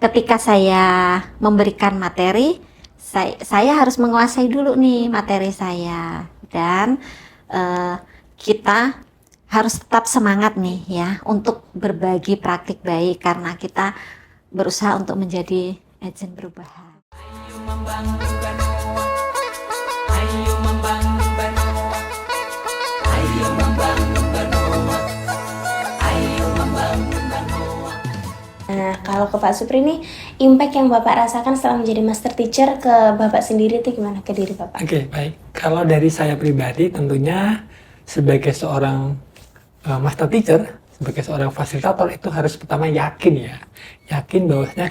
ketika saya memberikan materi, saya harus menguasai dulu nih materi saya, dan kita harus tetap semangat nih ya untuk berbagi praktik baik, karena kita berusaha untuk menjadi agen perubahan. Ayo membangun Banoa, ayo membangun Banoa, ayo membangun Banoa, ayo membangun Banoa. Nah, kalau ke Pak Supri nih, impact yang Bapak rasakan setelah menjadi master teacher ke Bapak sendiri itu gimana, ke diri Bapak? Oke, baik. Kalau dari saya pribadi, tentunya sebagai seorang master teacher, sebagai seorang fasilitator, itu harus pertama yakin ya. Yakin bahwasanya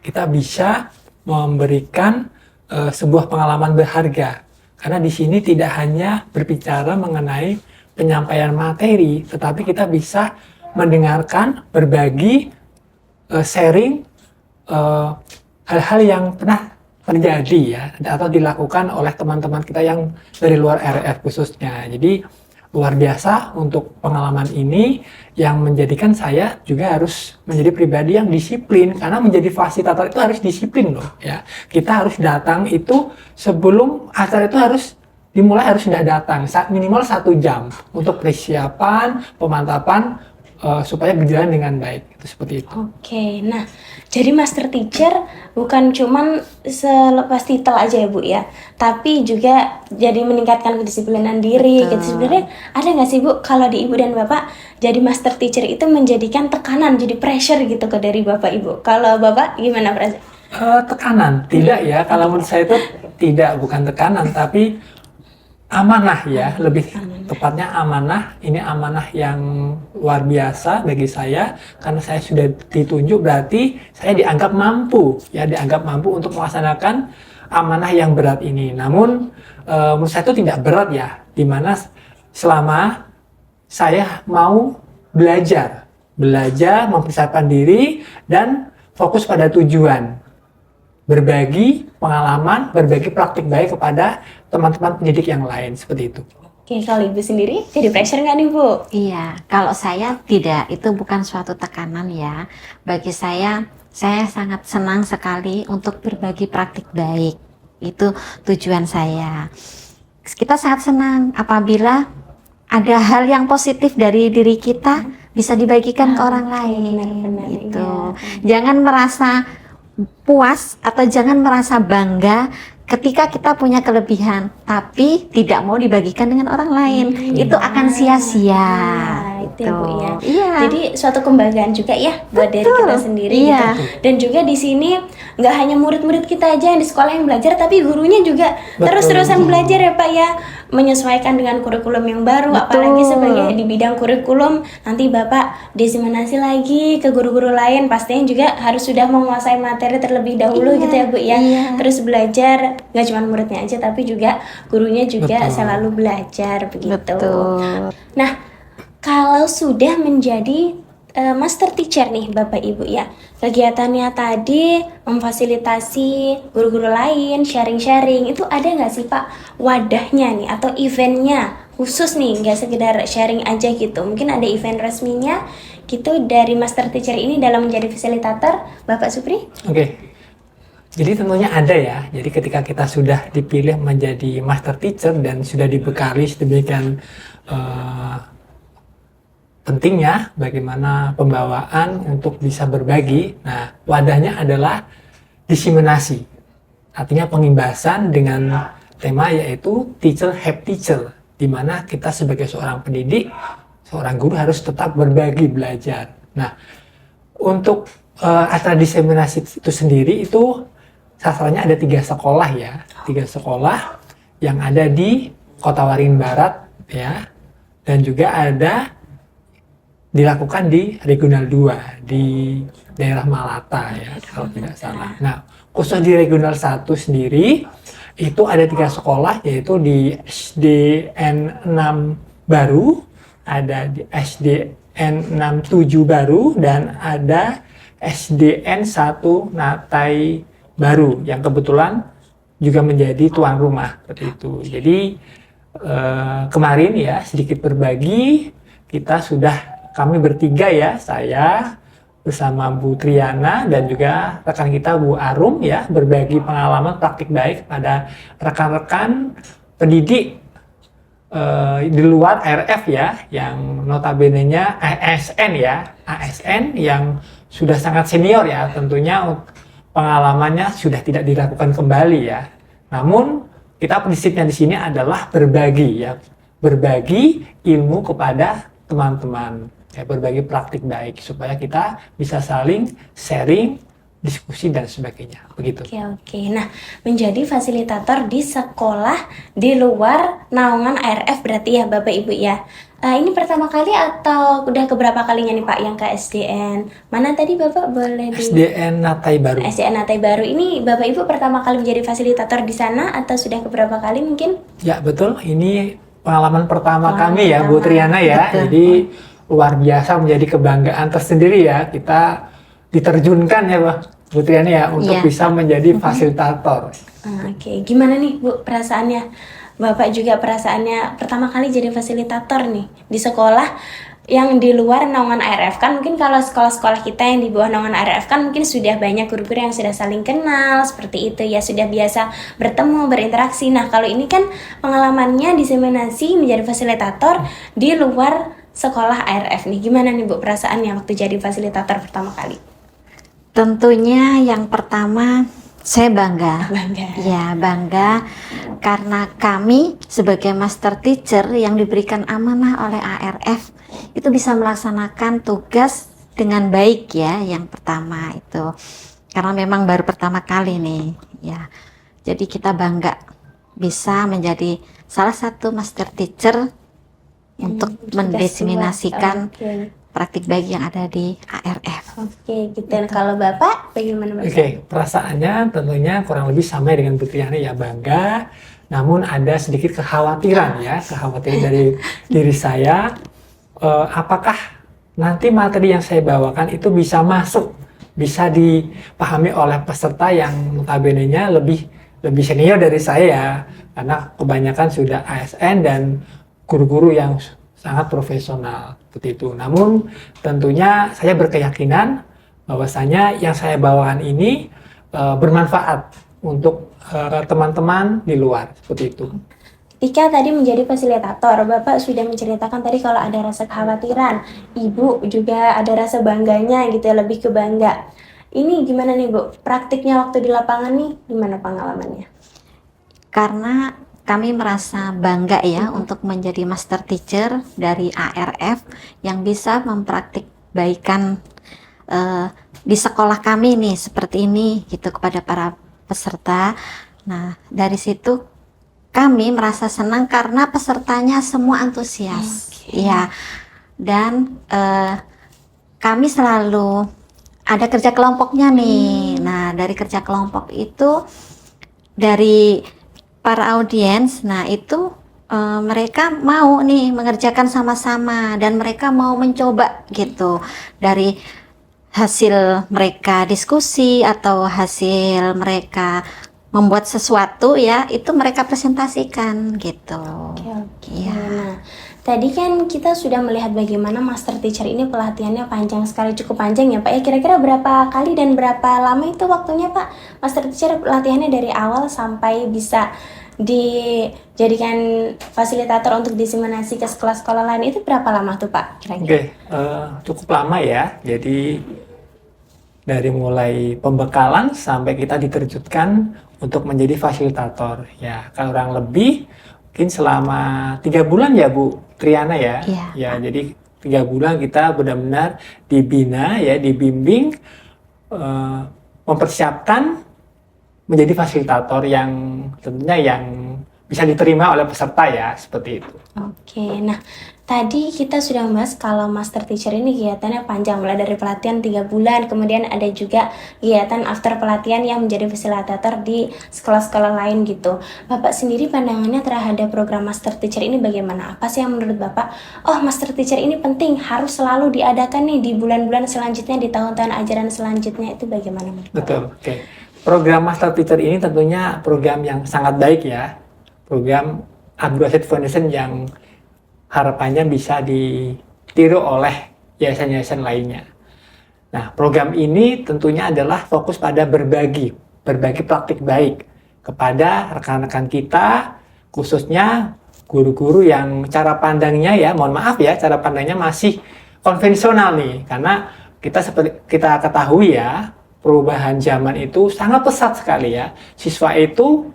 kita bisa memberikan sebuah pengalaman berharga. Karena di sini tidak hanya berbicara mengenai penyampaian materi, tetapi kita bisa mendengarkan, berbagi, sharing hal-hal yang pernah terjadi ya, atau dilakukan oleh teman-teman kita yang dari luar RF khususnya. Jadi luar biasa untuk pengalaman ini, yang menjadikan saya juga harus menjadi pribadi yang disiplin, karena menjadi fasilitator itu harus disiplin loh ya. Kita harus datang itu sebelum acara itu harus dimulai, harus sudah datang minimal 1 jam untuk persiapan, pemantapan supaya berjalan dengan baik. Itu seperti itu. Oke, nah jadi master teacher bukan cuman selepas titel aja ya Bu ya, tapi juga jadi meningkatkan kedisiplinan diri. Betul. Gitu. Sebenarnya ada nggak sih Bu, kalau di Ibu dan Bapak jadi master teacher itu menjadikan tekanan, jadi pressure gitu ke dari Bapak Ibu? Kalau Bapak gimana perasaan? Tekanan tidak ya, kalau menurut saya itu bukan tekanan, tapi amanah ya, lebih tepatnya amanah. Ini amanah yang luar biasa bagi saya, karena saya sudah ditunjuk, berarti saya dianggap mampu untuk melaksanakan amanah yang berat ini. Namun menurut saya itu tidak berat ya, dimana selama saya mau belajar, mempersiapkan diri dan fokus pada tujuan, berbagi pengalaman, berbagi praktik baik kepada teman-teman pendidik yang lain, seperti itu. Oke, kalau Ibu sendiri jadi pressure nggak nih Bu? Iya, kalau saya tidak, itu bukan suatu tekanan ya. Bagi saya sangat senang sekali untuk berbagi praktik baik. Itu tujuan saya. Kita sangat senang apabila ada hal yang positif dari diri kita bisa dibagikan ke orang lain. Benar-benar, Gitu. iya. Jangan merasa puas atau jangan merasa bangga ketika kita punya kelebihan tapi tidak mau dibagikan dengan orang lain. Itu akan sia-sia. Nah, itu ya Bu ya. Iya. Jadi suatu kebanggaan juga ya buat dari Betul. kita sendiri Iya. gitu. Dan juga di sini nggak hanya murid-murid kita aja yang di sekolah yang belajar, tapi gurunya juga Betul. terus-terusan belajar ya Pak ya, menyesuaikan dengan kurikulum yang baru. Betul. Apalagi sebagai di bidang kurikulum, nanti Bapak diseminasi lagi ke guru-guru lain, pastinya juga harus sudah menguasai materi terlebih dahulu Iya, gitu ya Bu ya. iya. Terus belajar nggak cuma muridnya aja, tapi juga gurunya juga Betul. selalu belajar begitu. Betul. Nah, kalau sudah menjadi master teacher nih Bapak Ibu ya, kegiatannya tadi memfasilitasi guru-guru lain, sharing-sharing, itu ada nggak sih Pak wadahnya nih atau eventnya khusus nih, nggak sekedar sharing aja gitu, mungkin ada event resminya gitu dari master teacher ini dalam menjadi fasilitator Bapak Supri? Oke. Jadi tentunya ada ya. Jadi ketika kita sudah dipilih menjadi master teacher dan sudah dibekali sedemikian pentingnya bagaimana pembawaan untuk bisa berbagi. Nah, wadahnya adalah diseminasi. Artinya pengimbasan dengan tema yaitu teacher help teacher, di mana kita sebagai seorang pendidik, seorang guru harus tetap berbagi belajar. Nah, untuk acara diseminasi itu sendiri itu sasarannya ada 3 sekolah ya, 3 sekolah yang ada di Kota Waringin Barat ya, dan juga ada dilakukan di Regional 2 di daerah Malata ya, kalau tidak salah. Nah, khusus di Regional 1 sendiri itu ada 3 sekolah, yaitu di SDN 6 Baru, ada di SDN 67 Baru, dan ada SDN 1 Natai Baru yang kebetulan juga menjadi tuan rumah seperti itu. Jadi kemarin ya sedikit berbagi, kami bertiga ya, saya, bersama Bu Triana dan juga rekan kita Bu Arum ya, berbagi pengalaman praktik baik pada rekan-rekan pendidik di luar RF ya, yang notabene-nya ASN ya, ASN yang sudah sangat senior ya, tentunya pengalamannya sudah tidak diragukan kembali ya. Namun kita prinsipnya di sini adalah berbagi ya, berbagi ilmu kepada teman-teman, ya, berbagi praktik baik supaya kita bisa saling sharing, diskusi dan sebagainya, begitu. Oke. Nah, menjadi fasilitator di sekolah di luar naungan ARF berarti ya Bapak Ibu ya. Ini pertama kali atau udah keberapa kalinya nih Pak yang ke SDN? Mana tadi Bapak boleh di SDN Natai Baru. SDN Natai Baru ini Bapak Ibu pertama kali menjadi fasilitator di sana atau sudah keberapa kali mungkin? Ya betul, ini pengalaman pertama Pengalaman kami ya Bu pertama. Triana ya. Betul. Jadi luar biasa, menjadi kebanggaan tersendiri ya, kita diterjunkan ya Bu Triana ya untuk Iya. bisa menjadi fasilitator. Oke, gimana nih Bu perasaannya? Bapak juga perasaannya pertama kali jadi fasilitator nih di sekolah yang di luar naungan ARF. Kan mungkin kalau sekolah-sekolah kita yang di bawah naungan ARF kan mungkin sudah banyak guru-guru yang sudah saling kenal seperti itu ya, sudah biasa bertemu, berinteraksi. Nah, kalau ini kan pengalamannya diseminasi menjadi fasilitator di luar sekolah ARF nih. Gimana nih Bu perasaannya waktu jadi fasilitator pertama kali? Tentunya yang pertama saya bangga. Bangga. Ya, bangga karena kami sebagai master teacher yang diberikan amanah oleh ARF itu bisa melaksanakan tugas dengan baik ya, yang pertama itu. Karena memang baru pertama kali nih, ya. Jadi kita bangga bisa menjadi salah satu master teacher untuk mendiseminasikan Oke. praktik baik yang ada di ARF. Oke, gitu. Nah, kalau Bapak bagaimana Bapak? Oke, perasaannya tentunya kurang lebih sama dengan Bu Triana ya, bangga. Namun ada sedikit kekhawatiran ya, kekhawatiran dari diri saya. Apakah nanti materi yang saya bawakan itu bisa masuk, bisa dipahami oleh peserta yang notabene-nya lebih senior dari saya, karena kebanyakan sudah ASN dan guru-guru yang sangat profesional seperti itu. Namun tentunya saya berkeyakinan bahwasanya yang saya bawakan ini bermanfaat untuk teman-teman di luar seperti itu. Ketika tadi menjadi fasilitator, Bapak sudah menceritakan tadi kalau ada rasa kekhawatiran, Ibu juga ada rasa bangganya gitu ya, lebih ke bangga. Ini gimana nih Bu, praktiknya waktu di lapangan nih, gimana pengalamannya? Karena kami merasa bangga ya untuk menjadi master teacher dari ARF yang bisa mempraktikbaikan di sekolah kami nih seperti ini gitu kepada para peserta. Nah, dari situ kami merasa senang karena pesertanya semua antusias. Ya. Dan kami selalu ada kerja kelompoknya nih. Nah, dari kerja kelompok itu dari para audiens, nah itu mereka mau nih mengerjakan sama-sama dan mereka mau mencoba gitu. Dari hasil mereka diskusi atau hasil mereka membuat sesuatu ya, itu mereka presentasikan gitu. Oke. Iya. Nah, tadi kan kita sudah melihat bagaimana master teacher ini pelatihannya panjang sekali, cukup panjang ya Pak ya. Kira-kira berapa kali dan berapa lama itu waktunya Pak? Master teacher pelatihannya dari awal sampai bisa dijadikan fasilitator untuk diseminasi ke sekolah-sekolah lain itu berapa lama tuh Pak kira-kira? Oke, cukup lama ya. Jadi dari mulai pembekalan sampai kita diterjunkan untuk menjadi fasilitator. Ya, kurang lebih mungkin selama 3 bulan ya Bu Triana ya. Iya. Ya, jadi 3 bulan kita benar-benar dibina ya, dibimbing, mempersiapkan menjadi fasilitator yang tentunya yang bisa diterima oleh peserta ya, seperti itu. Oke, nah tadi kita sudah membahas kalau master teacher ini kegiatannya panjang, mulai dari pelatihan 3 bulan, kemudian ada juga kegiatan after pelatihan yang menjadi fasilitator di sekolah-sekolah lain gitu. Bapak sendiri pandangannya terhadap program master teacher ini bagaimana? Apa sih yang menurut Bapak, oh master teacher ini penting, harus selalu diadakan nih di bulan-bulan selanjutnya, di tahun-tahun ajaran selanjutnya, itu bagaimana menurut Bapak? Betul, oke. Program Master Teacher ini tentunya program yang sangat baik ya. Program Abdul Aziz Foundation yang harapannya bisa ditiru oleh yayasan-yayasan lainnya. Nah, program ini tentunya adalah fokus pada berbagi praktik baik kepada rekan-rekan kita, khususnya guru-guru yang cara pandangnya ya, mohon maaf ya, cara pandangnya masih konvensional nih, karena kita seperti kita ketahui ya, perubahan zaman itu sangat pesat sekali ya. Siswa itu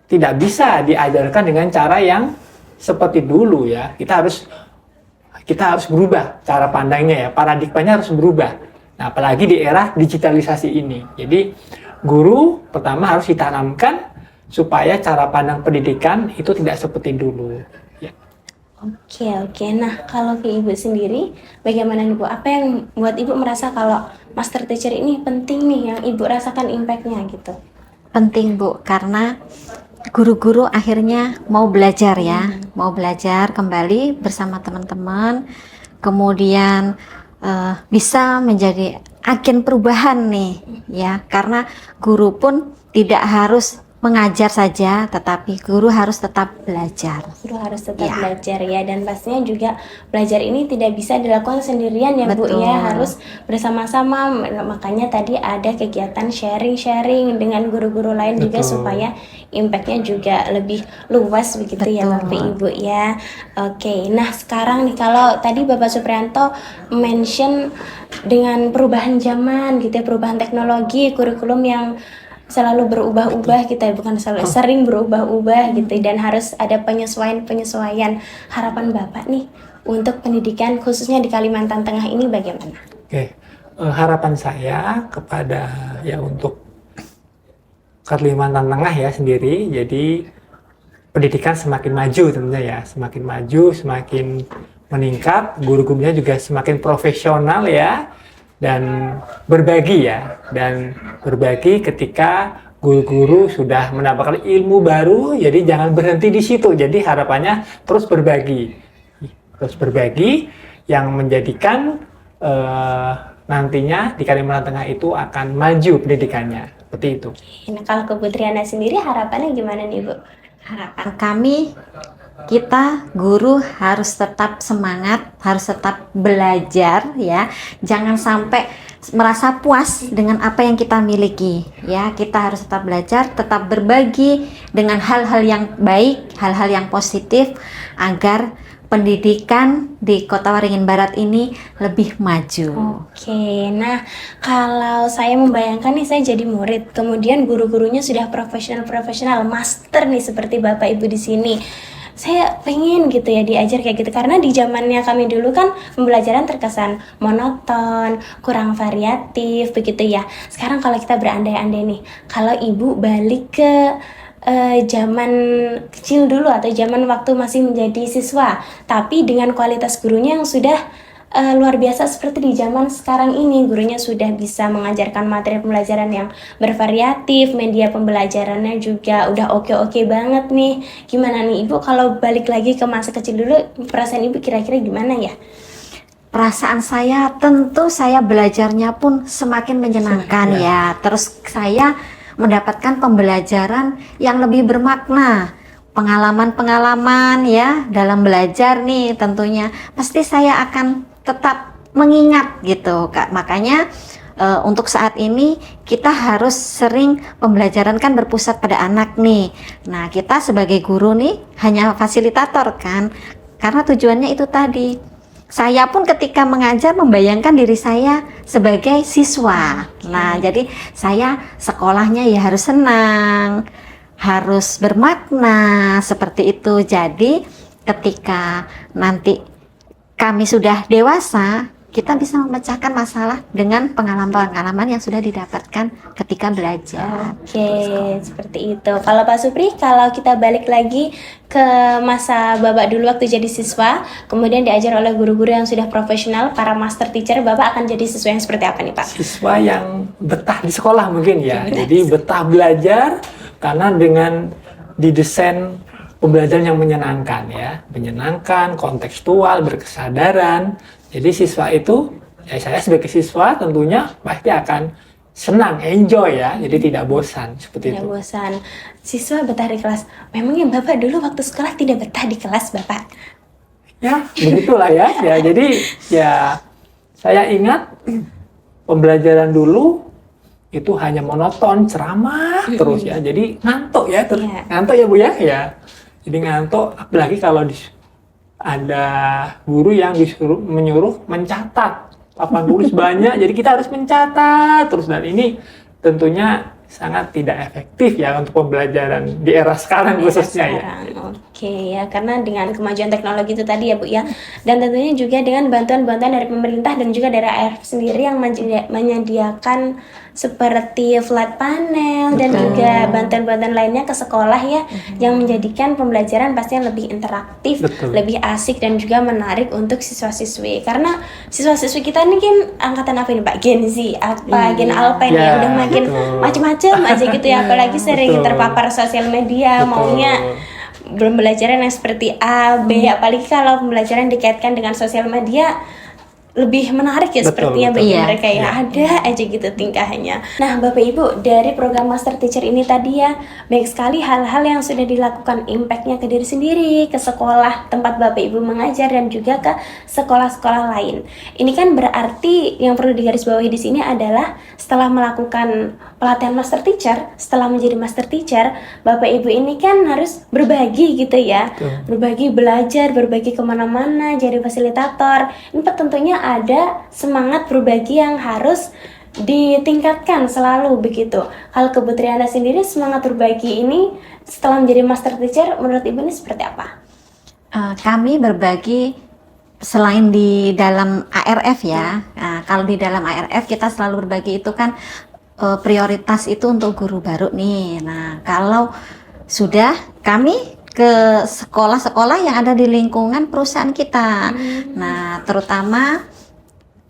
tidak bisa diajarkan dengan cara yang seperti dulu ya. Kita harus berubah cara pandangnya ya, paradigmanya harus berubah. Nah, apalagi di era digitalisasi ini. Jadi, guru pertama harus ditanamkan supaya cara pandang pendidikan itu tidak seperti dulu. Ya. Oke. Nah, kalau ke Ibu sendiri, bagaimana Ibu? Apa yang buat Ibu merasa kalau master teacher ini penting nih, yang Ibu rasakan impact-nya gitu? Penting Bu, karena guru-guru akhirnya mau belajar ya, mau belajar kembali bersama teman-teman, kemudian bisa menjadi agen perubahan nih ya, karena guru pun tidak harus mengajar saja, tetapi guru harus tetap belajar. Guru harus tetap Ya. belajar ya, dan pastinya juga belajar ini tidak bisa dilakukan sendirian ya Bu Betul. ya, harus bersama-sama. Makanya tadi ada kegiatan sharing-sharing dengan guru-guru lain juga Betul. supaya impact-nya juga lebih luas begitu ya Betul. Bapak Ibu ya. Oke, nah sekarang nih kalau tadi Bapak Suprianto mention dengan perubahan zaman gitu ya, perubahan teknologi, kurikulum yang selalu berubah-ubah gitu ya, bukan selalu, sering berubah-ubah gitu, dan harus ada penyesuaian-penyesuaian. Harapan Bapak nih untuk pendidikan khususnya di Kalimantan Tengah ini bagaimana? Oke, harapan saya kepada ya untuk Kalimantan Tengah ya sendiri, jadi pendidikan semakin maju tentunya ya, semakin maju, semakin meningkat, guru-gurunya juga semakin profesional ya, dan berbagi ya, dan berbagi ketika guru-guru sudah mendapatkan ilmu baru, jadi jangan berhenti di situ. Jadi harapannya terus berbagi yang menjadikan nantinya di Kalimantan Tengah itu akan maju pendidikannya, seperti itu. Nah, kalau ke Bu Triana sendiri harapannya gimana nih Bu? Harapan kami, kita guru harus tetap semangat, harus tetap belajar ya. Jangan sampai merasa puas dengan apa yang kita miliki ya. Kita harus tetap belajar, tetap berbagi dengan hal-hal yang baik, hal-hal yang positif agar pendidikan di Kota Waringin Barat ini lebih maju. Oke, nah kalau saya membayangkan nih, saya jadi murid, kemudian guru-gurunya sudah profesional, master nih seperti Bapak Ibu di sini. Saya pengen gitu ya diajar kayak gitu, karena di zamannya kami dulu kan pembelajaran terkesan monoton, kurang variatif begitu ya. Sekarang kalau kita berandai-andai nih, kalau Ibu balik ke zaman kecil dulu atau zaman waktu masih menjadi siswa, tapi dengan kualitas gurunya yang sudah luar biasa seperti di zaman sekarang ini, gurunya sudah bisa mengajarkan materi pembelajaran yang bervariatif, media pembelajarannya juga udah oke-oke banget nih. Gimana nih Ibu kalau balik lagi ke masa kecil dulu, perasaan Ibu kira-kira gimana ya? Perasaan saya, tentu saya belajarnya pun semakin menyenangkan ya. Terus saya mendapatkan pembelajaran yang lebih bermakna, pengalaman-pengalaman ya dalam belajar nih, tentunya pasti saya akan tetap mengingat gitu Kak. Makanya untuk saat ini kita harus sering pembelajaran kan berpusat pada anak nih. Nah, kita sebagai guru nih hanya fasilitator kan, karena tujuannya itu tadi. Saya pun ketika mengajar membayangkan diri saya sebagai siswa. Nah, jadi saya sekolahnya ya harus senang, harus bermakna, seperti itu. Jadi ketika nanti kami sudah dewasa, kita bisa memecahkan masalah dengan pengalaman-pengalaman yang sudah didapatkan ketika belajar. Oke, seperti itu. Kalau Pak Supri, kalau kita balik lagi ke masa Bapak dulu waktu jadi siswa, kemudian diajar oleh guru-guru yang sudah profesional, para master teacher, Bapak akan jadi siswa yang seperti apa nih Pak? Siswa yang betah di sekolah mungkin ya, jadi betah belajar karena dengan didesain pembelajaran yang menyenangkan ya, menyenangkan, kontekstual, berkesadaran. Jadi siswa itu, ya saya sebagai siswa tentunya pasti akan senang, enjoy ya, jadi tidak bosan seperti Tidak itu. bosan. Siswa betah di kelas. Memangnya Bapak dulu waktu sekolah tidak betah di kelas Bapak? Ya begitulah ya, ya jadi ya saya ingat pembelajaran dulu itu hanya monoton, ceramah terus ya. Jadi ngantuk ya, Iya. ngantuk ya Bu ya. Ya. Jadi ngantuk, apalagi kalau ada guru yang menyuruh mencatat papan tulis banyak, jadi kita harus mencatat terus, dan ini tentunya sangat tidak efektif ya untuk pembelajaran di era sekarang khususnya ya. Oke ya, karena dengan kemajuan teknologi itu tadi ya Bu ya, dan tentunya juga dengan bantuan-bantuan dari pemerintah dan juga dari ARF sendiri yang menyediakan seperti flat panel dan juga bantuan-bantuan lainnya ke sekolah ya, yang menjadikan pembelajaran pastinya lebih interaktif, Betul. lebih asik dan juga menarik untuk siswa-siswi. Karena siswa-siswi kita ini kan angkatan apa ini Pak? Gen Z, apa Gen Alpine ya, Ya, udah makin betul. macam-macam aja gitu ya, apalagi sering Betul. terpapar sosial media, Betul. maunya pembelajaran yang seperti A, B, apalagi kalau pembelajaran dikaitkan dengan sosial media lebih menarik ya, Betul, sepertinya betul. bagi Iya, mereka ya, ada aja gitu tingkahnya. Nah Bapak Ibu, dari program Master Teacher ini tadi ya, banyak sekali hal-hal yang sudah dilakukan, impactnya ke diri sendiri, ke sekolah tempat Bapak Ibu mengajar, dan juga ke sekolah-sekolah lain. Ini kan berarti yang perlu digarisbawahi di sini adalah setelah melakukan pelatihan Master Teacher, setelah menjadi Master Teacher, Bapak Ibu ini kan harus berbagi gitu ya, Betul. berbagi belajar, berbagi kemana-mana, jadi fasilitator. Ini tentunya ada semangat berbagi yang harus ditingkatkan selalu begitu. Kalau ke Bu Triana sendiri, semangat berbagi ini setelah menjadi Master Teacher menurut Ibu ini seperti apa? Kami berbagi selain di dalam ARF ya. Nah, kalau di dalam ARF kita selalu berbagi itu kan prioritas itu untuk guru baru nih. Nah, kalau sudah kami ke sekolah-sekolah yang ada di lingkungan perusahaan kita. Nah, terutama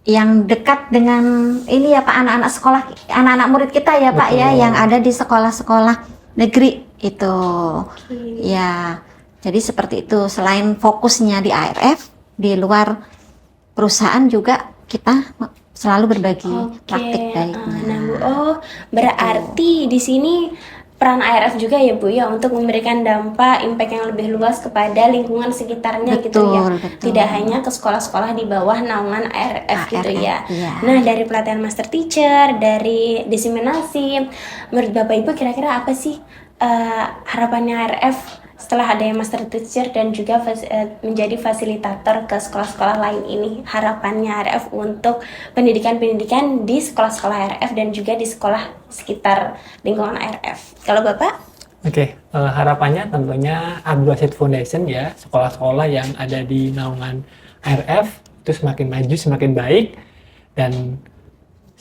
yang dekat dengan ini ya Pak, anak-anak sekolah, anak-anak murid kita ya Pak ya, Betul. yang ada di sekolah-sekolah negeri itu. Ya, jadi seperti itu. Selain fokusnya di ARF, di luar perusahaan juga kita selalu berbagi praktik baiknya. Nah Bu, berarti di sini peran ARF juga ya Bu ya, untuk memberikan dampak, impact yang lebih luas kepada lingkungan sekitarnya gitu ya. Betul. Tidak hanya ke sekolah-sekolah di bawah naungan ARF gitu ya. iya. Nah dari pelatihan Master Teacher, dari diseminasi, menurut Bapak Ibu kira-kira apa sih harapannya ARF setelah adanya Master Teacher dan juga menjadi fasilitator ke sekolah-sekolah lain ini? Harapannya ARF untuk pendidikan-pendidikan di sekolah-sekolah ARF dan juga di sekolah sekitar lingkungan ARF. Kalau Bapak? Oke, harapannya tentunya Abdul Rashid Foundation ya, sekolah-sekolah yang ada di naungan ARF itu semakin maju, semakin baik, dan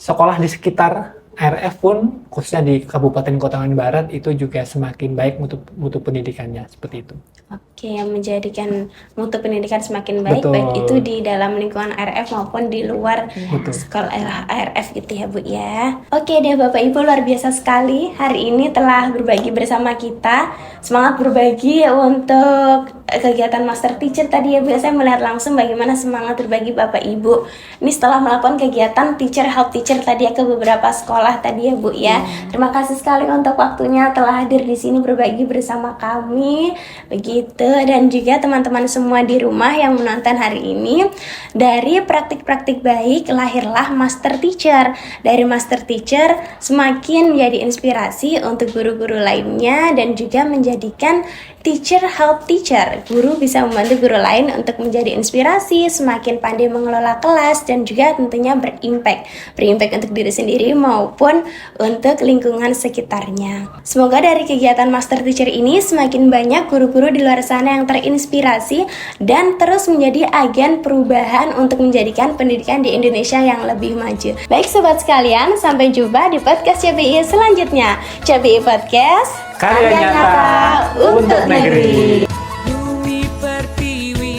sekolah di sekitar ARF pun, khususnya di Kabupaten Kota Bandung Barat, itu juga semakin baik mutu pendidikannya, seperti itu. Oke, yang menjadikan mutu pendidikan semakin baik, Betul. baik itu di dalam lingkungan ARF maupun di luar Betul. sekolah ARF gitu ya Bu ya. Oke deh Bapak Ibu, luar biasa sekali hari ini telah berbagi bersama kita. Semangat berbagi untuk kegiatan Master Teacher tadi ya Bu. Saya melihat langsung bagaimana semangat berbagi Bapak Ibu. Ini setelah melakukan kegiatan Teacher Help Teacher tadi ya ke beberapa sekolah tadi ya Bu ya. Terima kasih sekali untuk waktunya telah hadir di sini berbagi bersama kami. Begitu, dan juga teman-teman semua di rumah yang menonton hari ini. Dari praktik-praktik baik lahirlah Master Teacher. Dari Master Teacher semakin menjadi inspirasi untuk guru-guru lainnya dan juga menjadikan Teacher Help Teacher. Guru bisa membantu guru lain untuk menjadi inspirasi, semakin pandai mengelola kelas, dan juga tentunya berimpact untuk diri sendiri maupun untuk lingkungan sekitarnya. Semoga dari kegiatan Master Teacher ini semakin banyak guru-guru di luar sana yang terinspirasi dan terus menjadi agen perubahan untuk menjadikan pendidikan di Indonesia yang lebih maju. Baik sobat sekalian, sampai jumpa di podcast CBI selanjutnya. CBI Podcast, Karya nyata untuk negeri. Bumi pertiwi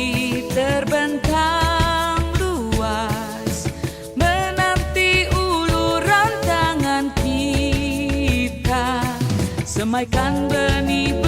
terbentang luas, menanti uluran tangan kita, semaikan benih